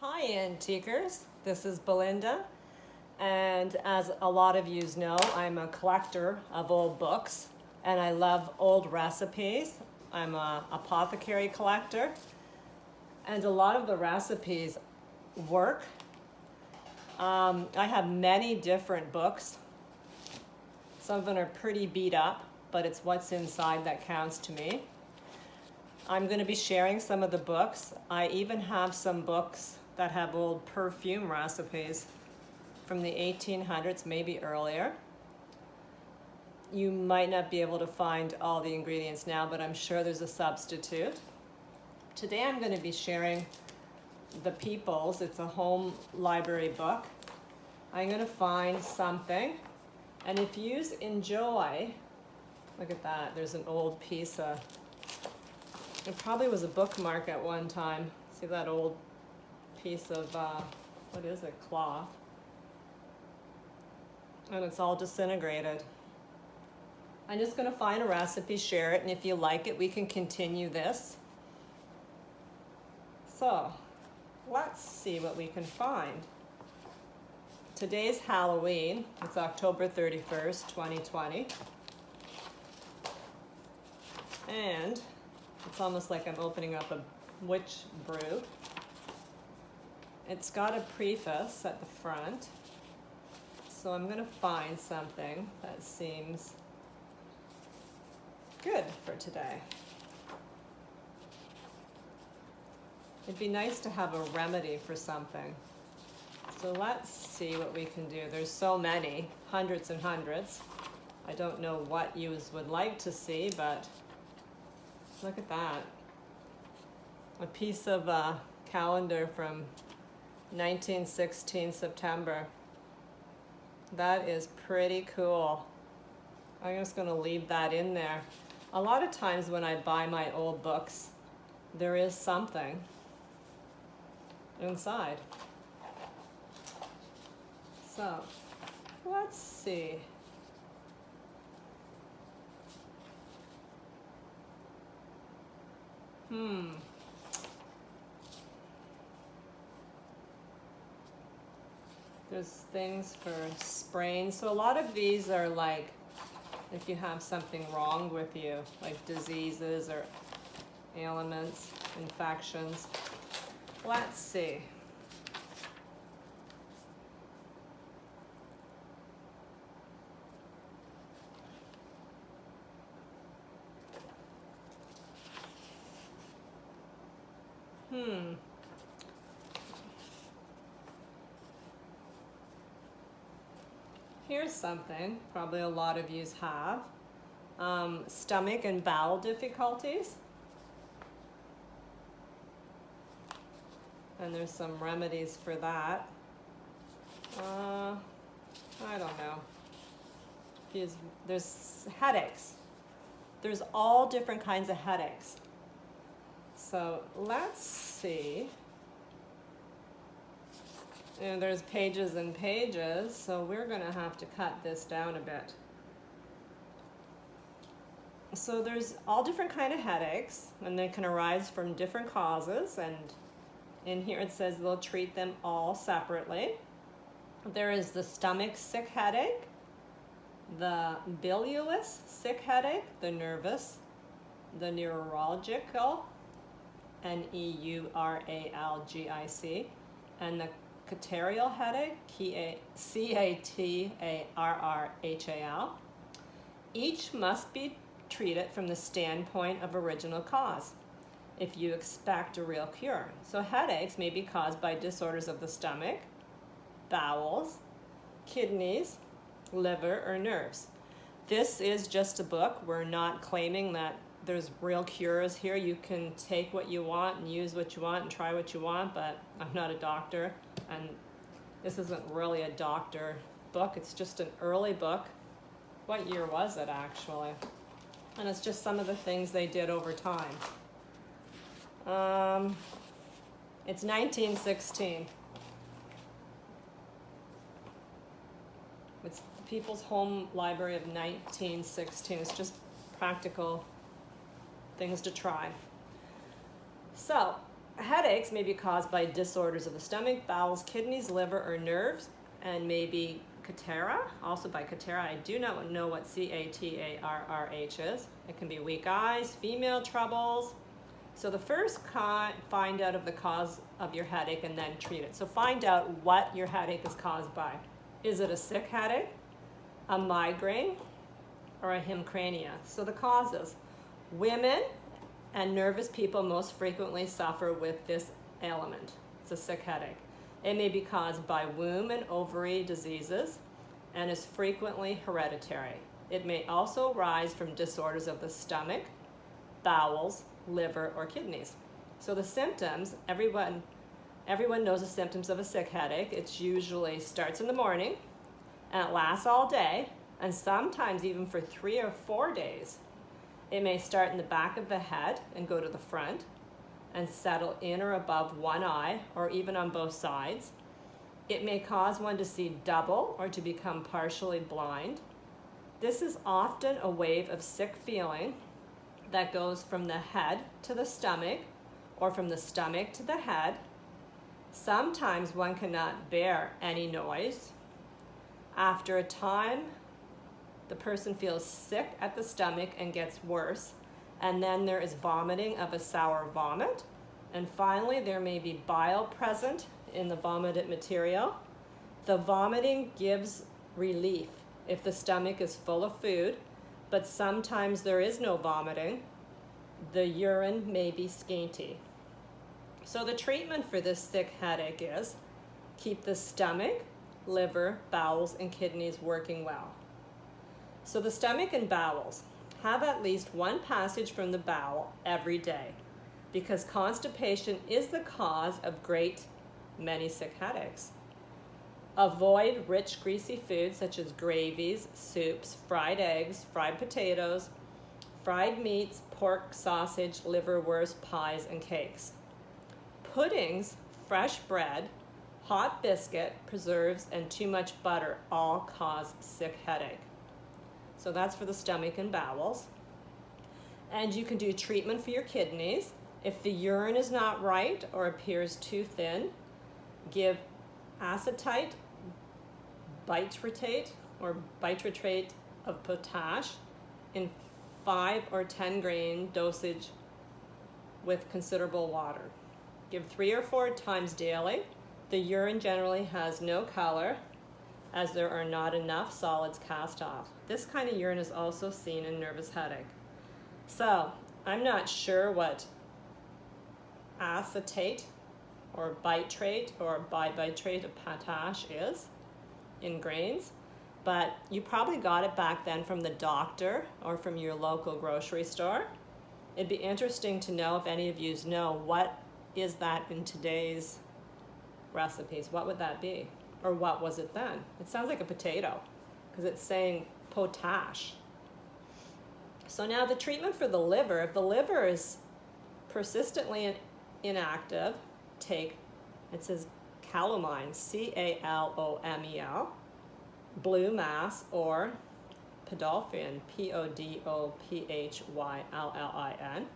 Hi Antiquers, this is Belinda, and as a lot of you know, I'm a collector of old books and I love old recipes. I'm an apothecary collector and a lot of the recipes work. I have many different books. Some of them are pretty beat up, but it's what's inside that counts to me. I'm going to be sharing some of the books. I even have some books that have old perfume recipes from the 1800s, maybe earlier. You might not be able to find all the ingredients now, but I'm sure there's a substitute. Today I'm going to be sharing The People's. It's a home library book. I'm going to find something, and if you enjoy, look at that, there's an old piece of, it probably was a bookmark at one time. See that old piece of, what is it, cloth? And it's all disintegrated. I'm just going to find a recipe, share it, and if you like it, we can continue this. So, let's see what we can find. Today's Halloween. It's October 31st, 2020. And it's almost like I'm opening up a witch brew. It's got a preface at the front. So I'm going to find something that seems good for today. It'd be nice to have a remedy for something. So let's see what we can do. There's so many, hundreds and hundreds. I don't know what you would like to see, but look at that. A piece of a calendar from 1916 September. That is pretty cool. I'm just going to leave that in there. A lot of times when I buy my old books, there is something inside. So, let's see. There's things for sprains. So a lot of these are like if you have something wrong with you, like diseases or ailments, infections. Let's see. Here's something probably a lot of yous have. Stomach and bowel difficulties. And there's some remedies for that. I don't know. There's headaches. There's all different kinds of headaches. So let's see. And there's pages and pages, so we're going to have to cut this down a bit. So there's all different kind of headaches, and they can arise from different causes, and in here it says they'll treat them all separately. There is the stomach sick headache, the bilious sick headache, the nervous, the neurological, neuralgic, and the catarrhal headache, catarrhal. Each must be treated from the standpoint of original cause if you expect a real cure. So headaches may be caused by disorders of the stomach, bowels, kidneys, liver, or nerves. This is just a book. We're not claiming that there's real cures here. You can take what you want and use what you want and try what you want, but I'm not a doctor, and this isn't really a doctor book. It's just an early book. What year was it, actually? And it's just some of the things they did over time. It's 1916. It's the People's Home Library of 1916. It's just practical things to try. So, Headaches may be caused by disorders of the stomach, bowels, kidneys, liver, or nerves, and may be catarrh, also by catarrh. I do not know what C-A-T-A-R-R-H is. It can be weak eyes, female troubles. So the first find out of the cause of your headache and then treat it. So find out what your headache is caused by. Is it a sick headache, a migraine, or a hemicrania? So the causes. Women and nervous people most frequently suffer with this ailment. It's a sick headache. It may be caused by womb and ovary diseases and is frequently hereditary. It may also arise from disorders of the stomach, bowels, liver, or kidneys. So the symptoms, everyone knows the symptoms of a sick headache. It usually starts in the morning and it lasts all day and sometimes even for 3 or 4 days. It may start in the back of the head and go to the front and settle in or above one eye or even on both sides. It may cause one to see double or to become partially blind. This is often a wave of sick feeling that goes from the head to the stomach or from the stomach to the head. Sometimes one cannot bear any noise. After a time, the person feels sick at the stomach and gets worse, and then there is vomiting of a sour vomit, and finally there may be bile present in the vomited material. The vomiting gives relief if the stomach is full of food, but sometimes there is no vomiting. The urine may be scanty. So the treatment for this sick headache is keep the stomach, liver, bowels, and kidneys working well. So the stomach and bowels, have at least one passage from the bowel every day because constipation is the cause of many sick headaches. Avoid rich, greasy foods such as gravies, soups, fried eggs, fried potatoes, fried meats, pork, sausage, liverwurst, pies, and cakes. Puddings, fresh bread, hot biscuit, preserves, and too much butter all cause sick headache. So that's for the stomach and bowels. And you can do treatment for your kidneys. If the urine is not right or appears too thin, give acetate, bitrate of potash in 5 or 10 grain dosage with considerable water. Give 3 or 4 times daily. The urine generally has no color as there are not enough solids cast off. This kind of urine is also seen in nervous headache. So I'm not sure what acetate or bitrate or bibitrate of potash is in grains, but you probably got it back then from the doctor or from your local grocery store. It'd be interesting to know if any of you know what is that in today's recipes. What would that be? Or what was it then? It sounds like a potato because it's saying potash. So now the treatment for the liver, if the liver is persistently inactive, take, it says calamine, C-A-L-O-M-E-L, blue mass, or podophyllin, P-O-D-O-P-H-Y-L-L-I-N.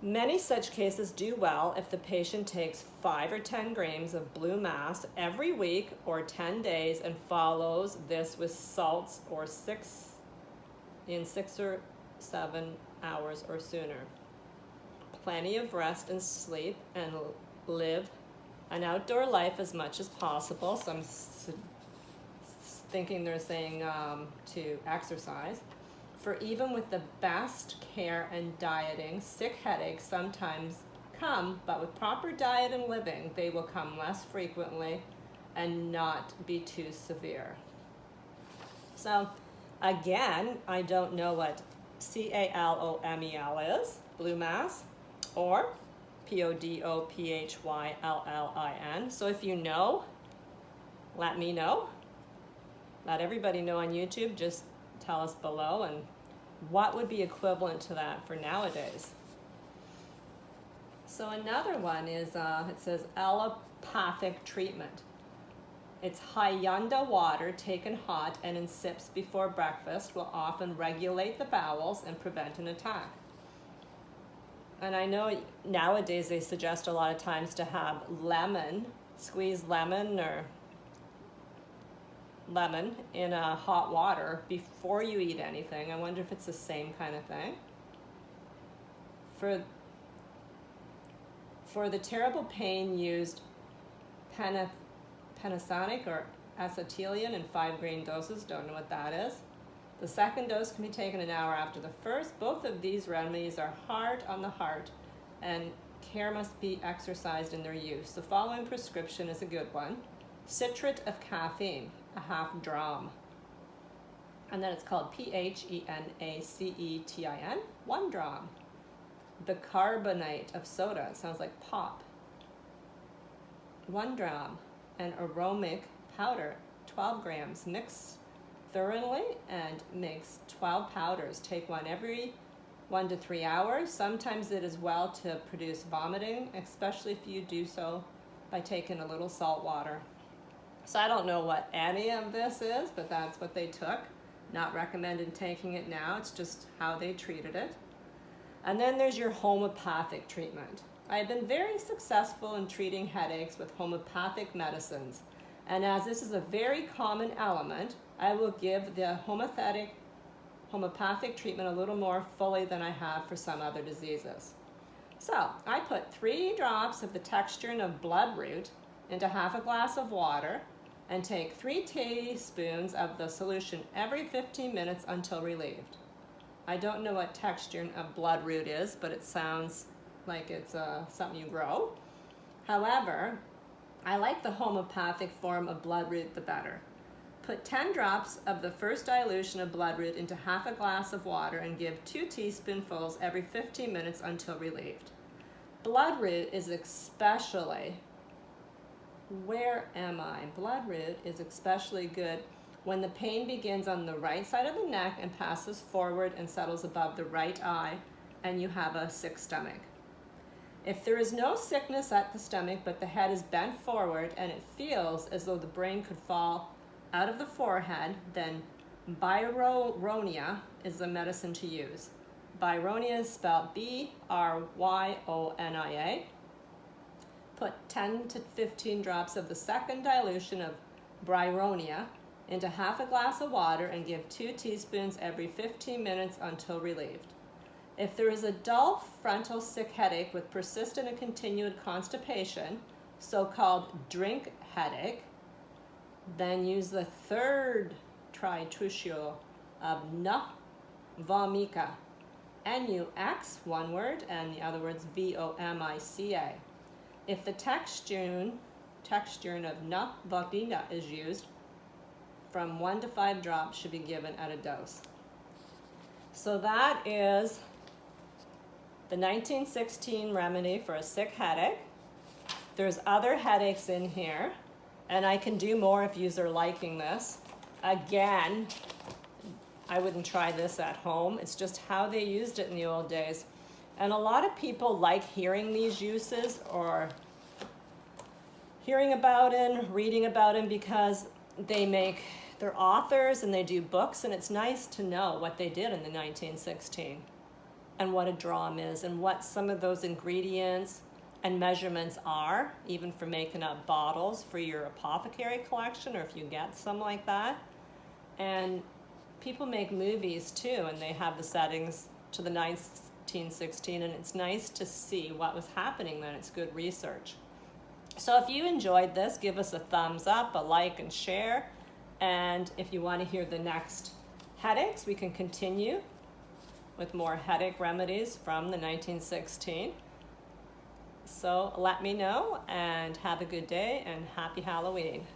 Many such cases do well if the patient takes 5 or 10 grams of blue mass every week or 10 days and follows this with salts or 6 or 7 hours or sooner. Plenty of rest and sleep and live an outdoor life as much as possible. So I'm thinking they're saying to exercise. For even with the best care and dieting, sick headaches sometimes come, but with proper diet and living, they will come less frequently and not be too severe. So again, I don't know what CALOMEL is, blue mass, or PODOPHYLLIN. So if you know, let me know. Let everybody know on YouTube. Just tell us below, and what would be equivalent to that for nowadays. So another one is, it says allopathic treatment. It's Hyundai water taken hot and in sips before breakfast will often regulate the bowels and prevent an attack. And I know nowadays they suggest a lot of times to have lemon, squeeze lemon or lemon in hot water before you eat anything. I wonder if it's the same kind of thing. For the terrible pain, used Panasonic or acetylene in 5-grain doses. Don't know what that is. The second dose can be taken an hour after the first. Both of these remedies are hard on the heart, and care must be exercised in their use. The following prescription is a good one. Citrate of caffeine, a half dram. And then it's called PHENACETIN, 1 dram. Bicarbonate of soda, it sounds like pop, 1 dram. And aromatic powder, 12 grams. Mix thoroughly and mix 12 powders. Take one every 1 to 3 hours. Sometimes it is well to produce vomiting, especially if you do so by taking a little salt water. So I don't know what any of this is, but that's what they took. Not recommended taking it now, it's just how they treated it. And then there's your homeopathic treatment. I have been very successful in treating headaches with homeopathic medicines. And as this is a very common element, I will give the homeopathic treatment a little more fully than I have for some other diseases. So I put 3 drops of the texturin of bloodroot into half a glass of water and take 3 teaspoons of the solution every 15 minutes until relieved. I don't know what texturin of bloodroot is, but it sounds like it's something you grow. However, I like the homeopathic form of bloodroot the better. Put 10 drops of the first dilution of bloodroot into half a glass of water and give 2 teaspoonfuls every 15 minutes until relieved. Bloodroot is especially, Bloodroot is especially good when the pain begins on the right side of the neck and passes forward and settles above the right eye and you have a sick stomach. If there is no sickness at the stomach but the head is bent forward and it feels as though the brain could fall out of the forehead, then Byronia is the medicine to use. Byronia is spelled Bryonia. Put 10 to 15 drops of the second dilution of Byronia into half a glass of water and give 2 teaspoons every 15 minutes until relieved. If there is a dull frontal sick headache with persistent and continued constipation, so-called drink headache, then use the third tritusio of Vomica, Nux, one word, and the other word's Vomica. If the texturin of Vomica is used, from 1 to 5 drops should be given at a dose. So that is the 1916 remedy for a sick headache. There's other headaches in here, and I can do more if yous are liking this. Again, I wouldn't try this at home. It's just how they used it in the old days. And a lot of people like hearing these uses or hearing about it, reading about them, because they're authors and they do books, and it's nice to know what they did in the 1916 and what a dram is and what some of those ingredients and measurements are, even for making up bottles for your apothecary collection or if you get some like that. And people make movies too, and they have the settings to the 1916, and it's nice to see what was happening then. It's good research. So if you enjoyed this, give us a thumbs up, a like, and share. And if you want to hear the next headaches, we can continue with more headache remedies from the 1916. So let me know, and have a good day, and happy Halloween.